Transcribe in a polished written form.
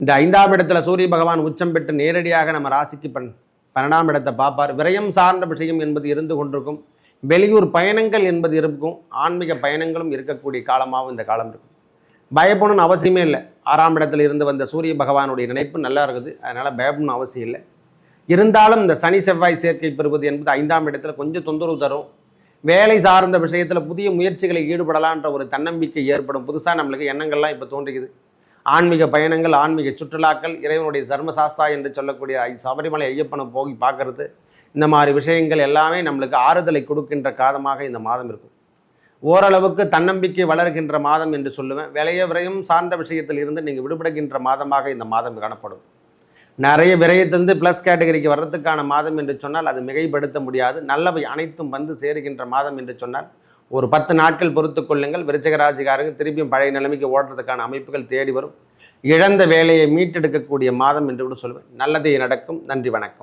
இந்த 5ஆம் இடத்துல சூரிய பகவான் உச்சம் பெற்று நேரடியாக நம்ம ராசிக்கு 12ஆம் இடத்தை பார்ப்பார். விரயம் சார்ந்த விஷயம் என்பது இருந்து கொண்டிருக்கும். வெளியூர் பயணங்கள் என்பது இருக்கும். ஆன்மீக பயணங்களும் இருக்கக்கூடிய காலமாகவும் இந்த காலம் இருக்கும். பயப்படணும்னு அவசியமே இல்லை. 6ஆம் இடத்துல இருந்து வந்த சூரிய பகவானுடைய நினைப்பு நல்லா இருக்குது. அதனால் பயப்படணும் அவசியம் இல்லை. இருந்தாலும் இந்த சனி செவ்வாய் சேர்க்கை பெறுவது என்பது 5ஆம் இடத்துல கொஞ்சம் தொந்தரவு தரும். வேலை சார்ந்த விஷயத்தில் புதிய முயற்சிகளை ஈடுபடலான்ற ஒரு தன்னம்பிக்கை ஏற்படும். புதுசாக நம்மளுக்கு எண்ணங்கள்லாம் இப்போ தோன்றுகிறது. ஆன்மீக பயணங்கள், ஆன்மீக சுற்றுலாக்கள், இறைவனுடைய தர்மசாஸ்தா என்று சொல்லக்கூடிய சபரிமலை ஐயப்பனை போய் பார்க்கறது, இந்த மாதிரி விஷயங்கள் எல்லாமே நம்மளுக்கு ஆறுதலை கொடுக்கின்ற காலமாக இந்த மாதம் இருக்கும். ஓரளவுக்கு தன்னம்பிக்கை வளர்கின்ற மாதம் என்று சொல்லுவேன். விரயம் சார்ந்த விஷயத்தில் இருந்து நீங்கள் விடுபடுகின்ற மாதமாக இந்த மாதம் காணப்படும். நிறைய விரயத்திலிருந்து ப்ளஸ் கேட்டகரிக்கு வர்றதுக்கான மாதம் என்று சொன்னால் அது மிகைப்படுத்த முடியாது. நல்லவை அனைத்தும் வந்து சேருகின்ற மாதம் என்று சொன்னால் ஒரு 10 நாட்கள் பொறுத்து கொள்ளுங்கள். விருச்சிக ராசிக்காரங்க திருப்பியும் பழைய நிலைமைக்கு ஓடுறதுக்கான அமைப்புகள் தேடி வரும். இழந்த வேலையை மீட்டெடுக்கக்கூடிய மாதம் என்று கூட சொல்வேன். நல்லதே நடக்கும். நன்றி, வணக்கம்.